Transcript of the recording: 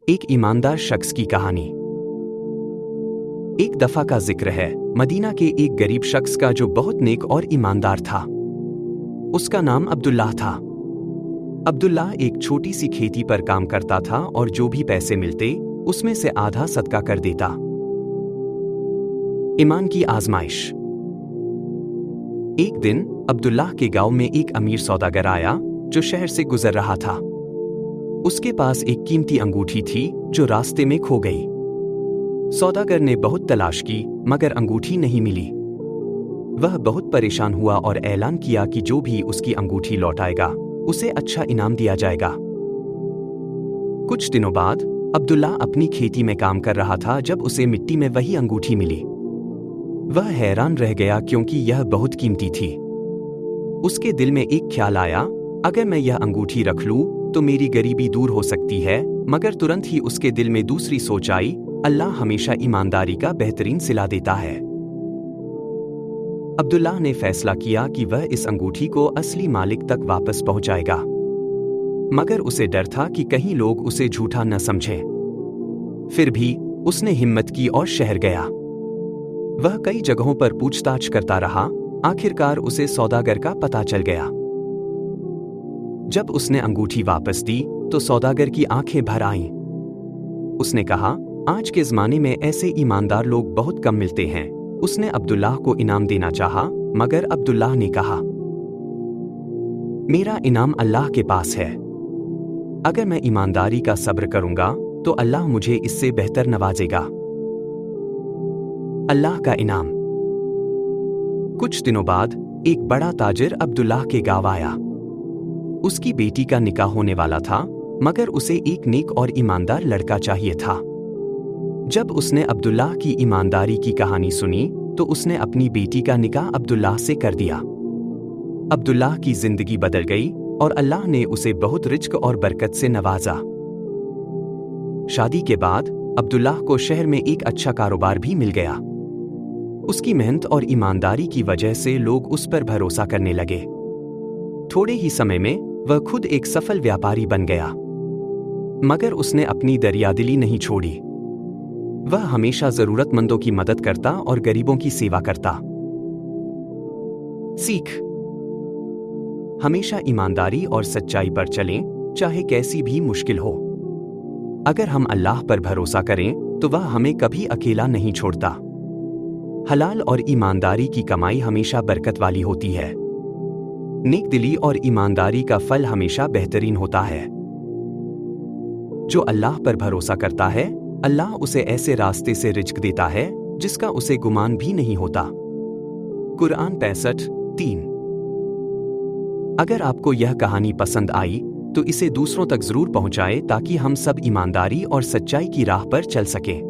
एक ईमानदार शख्स की कहानी। एक दफा का जिक्र है मदीना के एक गरीब शख्स का जो बहुत नेक और ईमानदार था। उसका नाम अब्दुल्लाह था। अब्दुल्लाह एक छोटी सी खेती पर काम करता था और जो भी पैसे मिलते उसमें से आधा सदका कर देता। ईमान की आजमाइश। एक दिन अब्दुल्लाह के गांव में एक अमीर सौदागर आया जो शहर से गुजर रहा था। उसके पास एक कीमती अंगूठी थी जो रास्ते में खो गई। सौदागर ने बहुत तलाश की मगर अंगूठी नहीं मिली। वह बहुत परेशान हुआ और ऐलान किया कि जो भी उसकी अंगूठी लौटाएगा उसे अच्छा इनाम दिया जाएगा। कुछ दिनों बाद अब्दुल्लाह अपनी खेती में काम कर रहा था जब उसे मिट्टी में वही अंगूठी मिली। वह हैरान रह गया क्योंकि यह बहुत कीमती थी। उसके दिल में एक ख्याल आया, अगर मैं यह अंगूठी रख लूं तो मेरी गरीबी दूर हो सकती है। मगर तुरंत ही उसके दिल में दूसरी सोच आई, अल्लाह हमेशा ईमानदारी का बेहतरीन सिला देता है। अब्दुल्लाह ने फैसला किया कि वह इस अंगूठी को असली मालिक तक वापस पहुंचाएगा, मगर उसे डर था कि कहीं लोग उसे झूठा न समझें। फिर भी उसने हिम्मत की और शहर गया। वह कई जगहों पर पूछताछ करता रहा। आखिरकार उसे सौदागर का पता चल गया। जब उसने अंगूठी वापस दी तो सौदागर की आंखें भर आईं। उसने कहा, आज के ज़माने में ऐसे ईमानदार लोग बहुत कम मिलते हैं। उसने अब्दुल्लाह को इनाम देना चाहा, मगर अब्दुल्लाह ने कहा, मेरा इनाम अल्लाह के पास है। अगर मैं ईमानदारी का सब्र करूंगा तो अल्लाह मुझे इससे बेहतर नवाजेगा। अल्लाह का इनाम। कुछ दिनों बाद एक बड़ा ताजिर अब्दुल्लाह के गांव आया। उसकी बेटी का निकाह होने वाला था, मगर उसे एक नेक और ईमानदार लड़का चाहिए था। जब उसने अब्दुल्लाह की ईमानदारी की कहानी सुनी तो उसने अपनी बेटी का निकाह अब्दुल्लाह से कर दिया। अब्दुल्लाह की जिंदगी बदल गई और अल्लाह ने उसे बहुत रिज़्क और बरकत से नवाजा। शादी के बाद अब्दुल्लाह को शहर में एक अच्छा कारोबार भी मिल गया। उसकी मेहनत और ईमानदारी की वजह से लोग उस पर भरोसा करने लगे। थोड़े ही समय में वह खुद एक सफल व्यापारी बन गया, मगर उसने अपनी दरियादिली नहीं छोड़ी। वह हमेशा जरूरतमंदों की मदद करता और गरीबों की सेवा करता। सीख। हमेशा ईमानदारी और सच्चाई पर चलें, चाहे कैसी भी मुश्किल हो। अगर हम अल्लाह पर भरोसा करें तो वह हमें कभी अकेला नहीं छोड़ता। हलाल और ईमानदारी की कमाई हमेशा बरकत वाली होती है। नेक दिली और ईमानदारी का फल हमेशा बेहतरीन होता है। जो अल्लाह पर भरोसा करता है, अल्लाह उसे ऐसे रास्ते से रिज़्क देता है जिसका उसे गुमान भी नहीं होता। कुरान 65:3। अगर आपको यह कहानी पसंद आई तो इसे दूसरों तक जरूर पहुंचाएं ताकि हम सब ईमानदारी और सच्चाई की राह पर चल सकें।